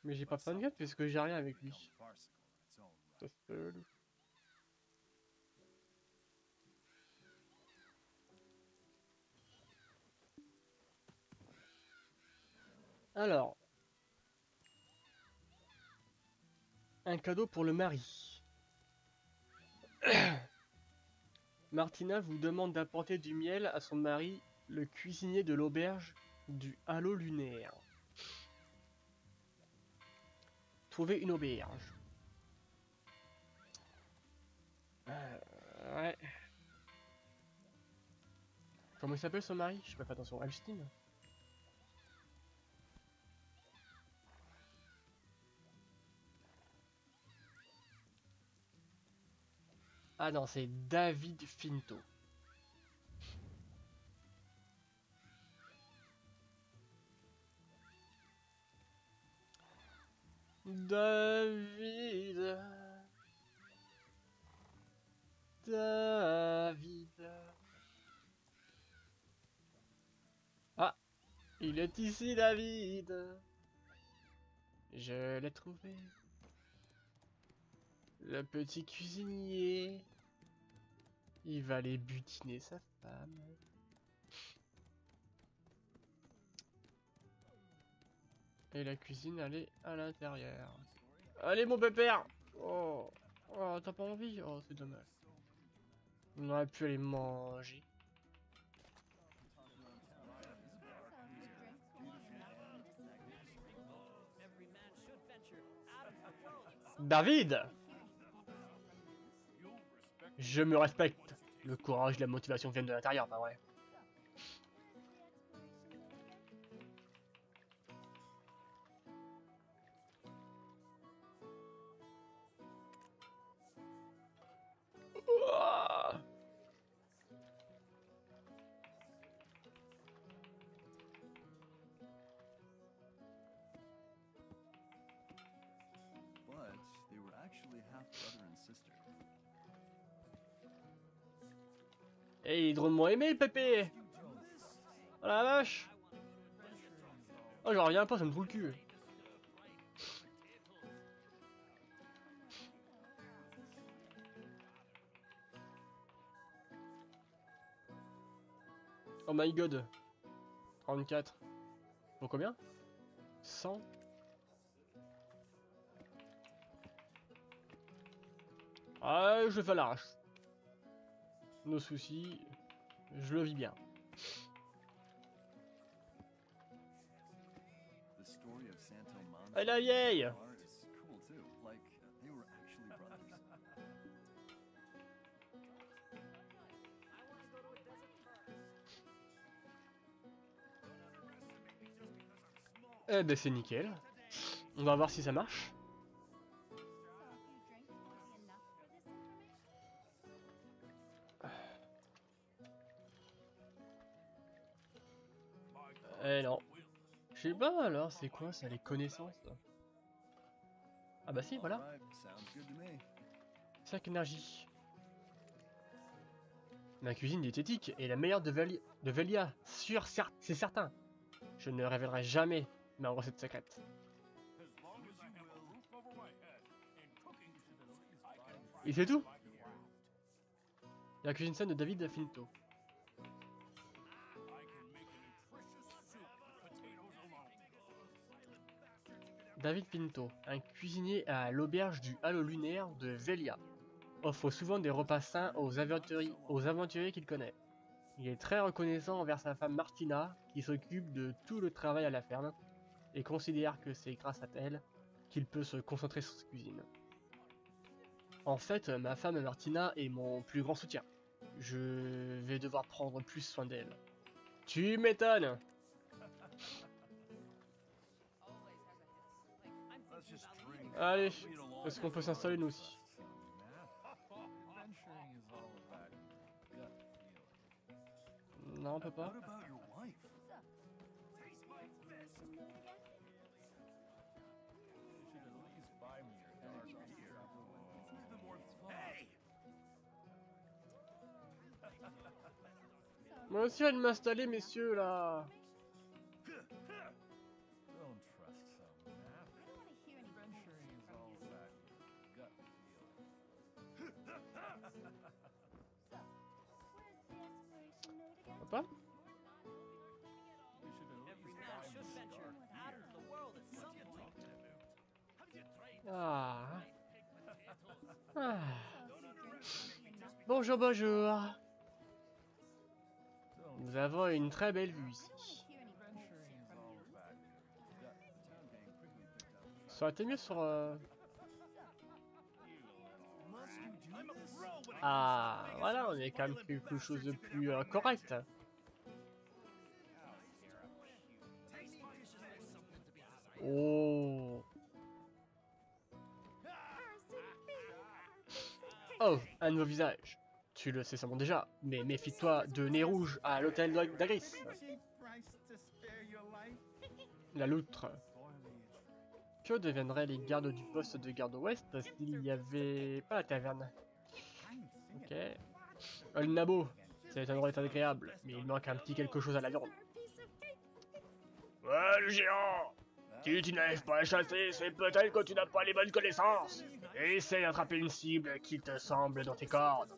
Mais j'ai pas besoin de garde puisque j'ai rien avec lui. Ça, c'est relou. Alors, un cadeau pour le mari. Martina vous demande d'apporter du miel à son mari, le cuisinier de l'auberge du Halo lunaire. Trouver une auberge. Ouais. Comment il s'appelle son mari? Je sais pas fait attention. Epstein? Ah non, c'est David Finto. David. David. Ah, il est ici, David. Je l'ai trouvé. Le petit cuisinier. Il va aller butiner sa femme. Et la cuisine, elle est à l'intérieur. Allez, mon pépère! Oh, oh t'as pas envie? Oh, c'est dommage. On aurait pu aller manger. David! Je me respecte. Le courage et la motivation viennent de l'intérieur, pas vrai? Ouah. But they were actually half brother and sister. Et il est drôlement aimé, le pépé! Oh la vache! Oh, j'en reviens pas, ça me fout le cul. Oh my god. 34. Pour combien? 100. Ah, je le fais à l'arrache. Nos soucis, je le vis bien. The story of Santo Manso Ah, la vieille! is cool too. Like they were actually brothers. Eh ben c'est nickel. On va voir si ça marche. Eh non. Je sais pas alors, c'est quoi ça, les connaissances là? Ah bah si, voilà. Alright, sounds good to me. 5 énergie. Ma cuisine diététique est la meilleure de Velia, sûr, c'est certain. Je ne révélerai jamais ma recette secrète. Et c'est tout. La cuisine saine de David Finto. David Pinto, un cuisinier à l'auberge du Halo lunaire de Velia, offre souvent des repas sains aux aventuriers qu'il connaît. Il est très reconnaissant envers sa femme Martina, qui s'occupe de tout le travail à la ferme, et considère que c'est grâce à elle qu'il peut se concentrer sur sa cuisine. En fait, ma femme Martina est mon plus grand soutien. Je vais devoir prendre plus soin d'elle. Tu m'étonnes! Let's just drink. Allez, We need a long est-ce qu'on peut s'installer nous aussi? Adventuring is all about gut feeling. Non, on peut pas. What about your wife? You should at least buy me your dark beer. It's even more fun. Hey! Moi aussi, je vais m'installer, messieurs, là. Don't trust some map. Pourquoi pas? You should at least buy me a dark beer. Ah. Ah. Bonjour, bonjour. Nous avons une très belle vue ici. Adventuring's all back. The town gang quickly picked up. Ça aurait été mieux sur... I'm a pro when it Ah, voilà, on est quand même quelque chose de plus correct. Oh. Oh, un nouveau visage. Tu le sais sûrement déjà, mais méfie-toi de Nez Rouge à l'hôtel d'Agris. cheap price to spare your life. La loutre. Foliage. Que deviendraient les gardes du poste de garde ouest s'il n'y avait pas la taverne? Ok. Le nabo. C'est un endroit agréable, mais il manque un petit quelque chose à la viande. Ouais, le géant! Si tu n'arrives pas à chasser, c'est peut-être que tu n'as pas les bonnes connaissances. Essaye d'attraper une cible qui te semble dans tes cordes.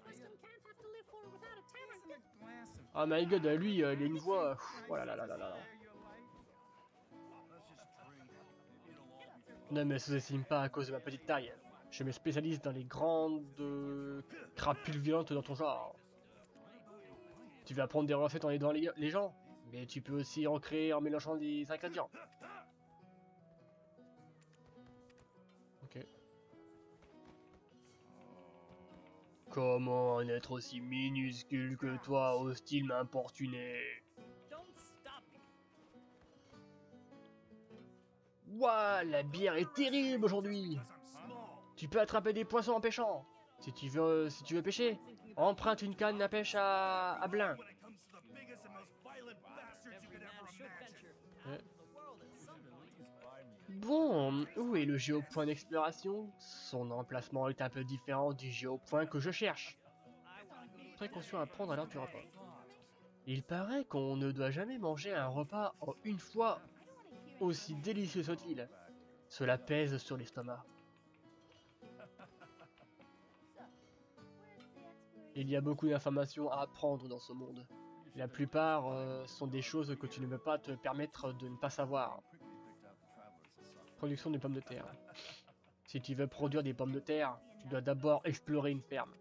Oh my god, lui, il a une voix... Oh là là là là là. Ne me sous-estime pas à cause de ma petite taille. Je me spécialise dans les grandes crapules violentes dans ton genre. Tu vas prendre des recettes en aidant les gens, mais tu peux aussi en créer en mélangeant des ingrédients. Ok. Comment un être aussi minuscule que toi ose-t-il m'importuner? Ouah, la bière est terrible aujourd'hui. Tu peux attraper des poissons en pêchant. Si tu veux pêcher, emprunte une canne à pêche à Blin. Bon, où est le géopoint d'exploration? Son emplacement est un peu différent du géopoint que je cherche. Précaution à prendre à l'heure du repas. Il paraît qu'on ne doit jamais manger un repas en une fois, aussi délicieux soit-il. Cela pèse sur l'estomac. Il y a beaucoup d'informations à apprendre dans ce monde. La plupart sont des choses que tu ne peux pas te permettre de ne pas savoir. Production de pommes de terre. Si tu veux produire des pommes de terre, tu dois d'abord explorer une ferme.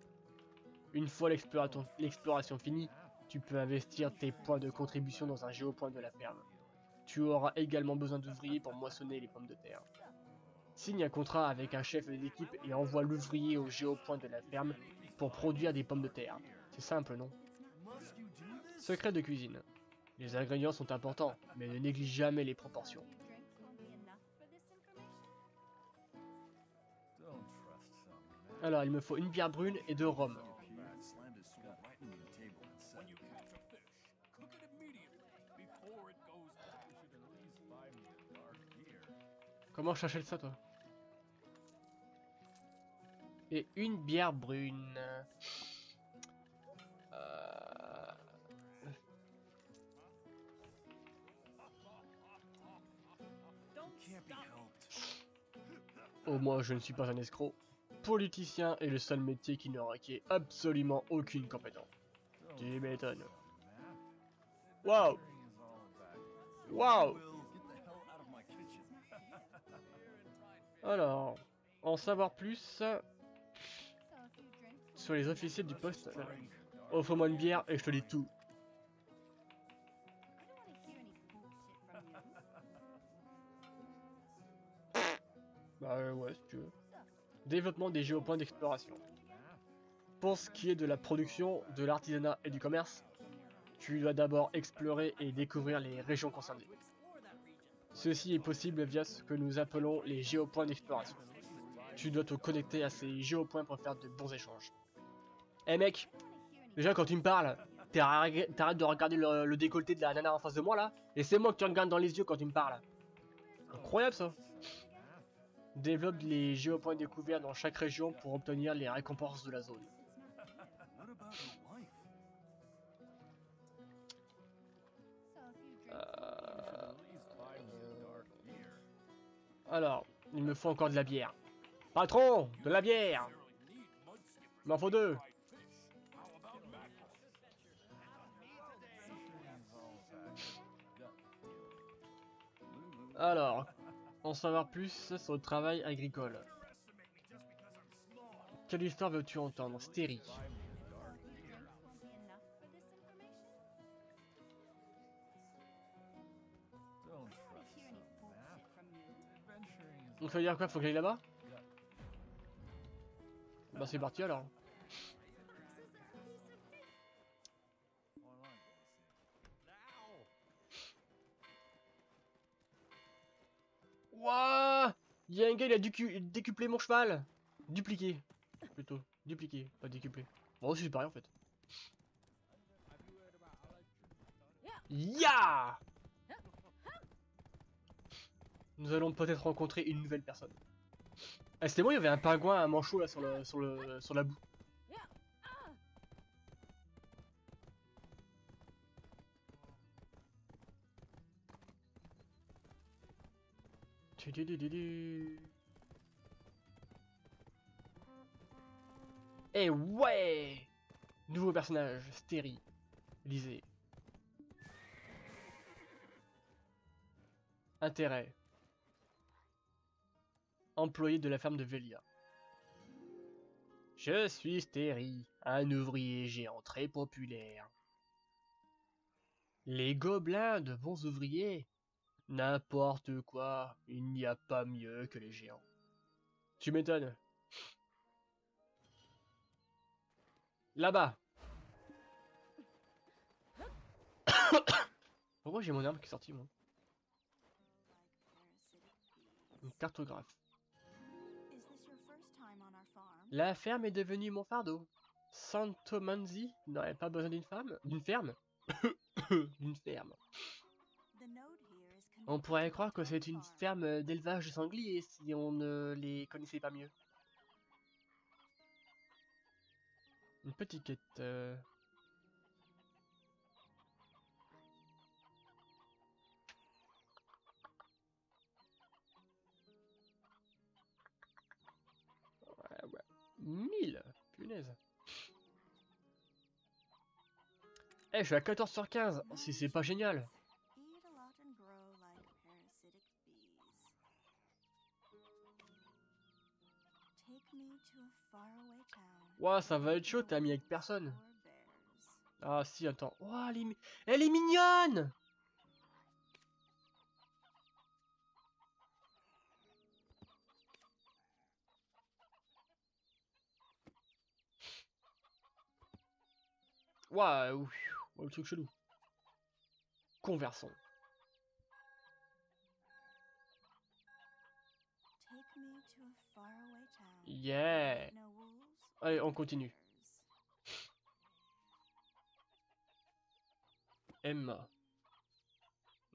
Une fois l'exploration finie, tu peux investir tes points de contribution dans un géopoint de la ferme. Tu auras également besoin d'ouvriers pour moissonner les pommes de terre. Signe un contrat avec un chef d'équipe et envoie l'ouvrier au géopoint de la ferme pour produire des pommes de terre. C'est simple, non? Secret de cuisine. Les ingrédients sont importants, mais ne néglige jamais les proportions. Alors, il me faut une bière brune et 2 rhums. Comment je t'achète ça, toi? Et une bière brune. Au moins, je ne suis pas un escroc. Politicien est le seul métier qui ne requiert absolument aucune compétence. Tu m'étonnes. Waouh! Waouh! Alors, en savoir plus sur les officiers du poste. Offre-moi une bière et je te dis tout. Bah ouais, si tu veux. Développement des géopoints d'exploration. Pour ce qui est de la production, de l'artisanat et du commerce, tu dois d'abord explorer et découvrir les régions concernées. Ceci est possible via ce que nous appelons les géopoints d'exploration. Tu dois te connecter à ces géopoints pour faire de bons échanges. Eh mec, déjà quand tu me parles, t'arrêtes de regarder le décolleté de la nana en face de moi là, et c'est moi que tu regardes dans les yeux quand tu me parles. Incroyable ça. Développe les géopoints découverts dans chaque région pour obtenir les récompenses de la zone. Alors, il me faut encore de la bière. Patron, de la bière! Il m'en faut 2. Alors, en savoir plus sur le travail agricole. Quelle histoire veux-tu entendre? Stérie. Don't trust some map. Adventuring is Donc ça veut dire quoi? Faut que j'aille là-bas? Yep. Bah c'est parti alors. Well, I'm gonna see. Wouah! Y'a un gars, il a décuplé mon cheval! Dupliqué. Plutôt. Dupliqué, pas décuplé. Bon, c'est pareil en fait. Ya! Nous allons peut-être rencontrer une nouvelle personne. Ah, c'était moi, il y avait un pingouin, un manchot là sur la boue. Tududududu. Eh ouais! Nouveau personnage, Stérie. Lisez. Intérêt. Employé de la ferme de Velia. Je suis Stérie, un ouvrier géant très populaire. Les gobelins de bons ouvriers? N'importe quoi, il n'y a pas mieux que les géants. Tu m'étonnes. Là-bas. Pourquoi j'ai mon arme qui est sortie, moi? Une cartographe. La ferme est devenue mon fardeau. Santo Manzi n'aurait pas besoin d'une femme? D'une ferme? D'une ferme. On pourrait croire que c'est une ferme d'élevage de sangliers si on ne les connaissait pas mieux. Une petite quête. Ouais. 1000! Punaise. Eh, je suis à 14 sur 15. Si c'est pas génial. Ouah, ça va être chaud, t'es ami avec personne. Ah si, attends. Ouah, elle est mignonne! Ouah, le truc chelou. Conversons. Yeah! Allez, on continue. Emma.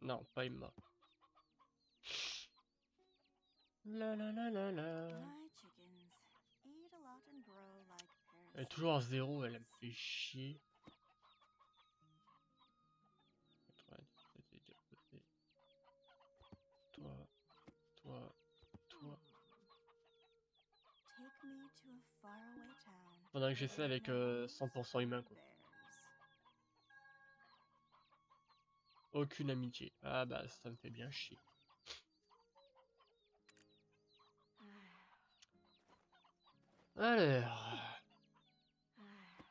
Non, pas Emma. La la la la la. Elle est toujours à 0, elle me fait chier. Toi. Pendant que j'essaie avec 100% humain, quoi. Aucune amitié. Ah bah, ça me fait bien chier. Alors...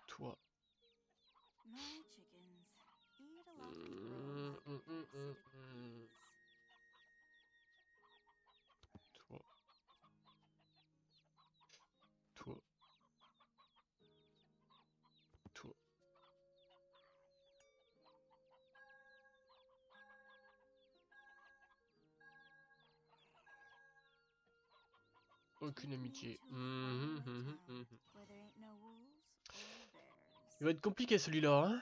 Toi. Toi. Toi. Toi. Aucune amitié. Il va être compliqué celui-là, hein?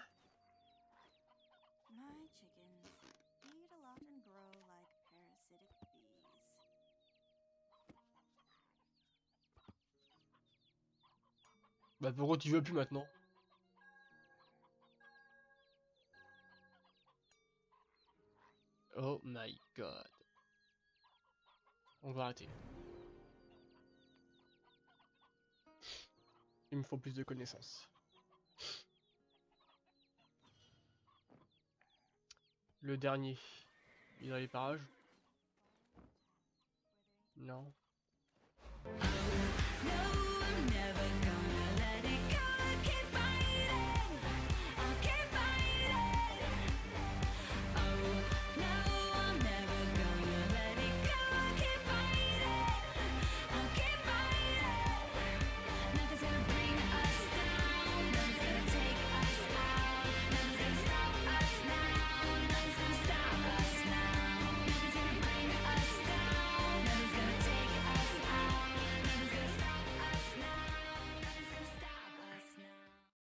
Bah pourquoi tu veux plus maintenant? Oh my god. On va arrêter. Il me faut plus de connaissances. Le dernier. Il est dans les parages. Non. No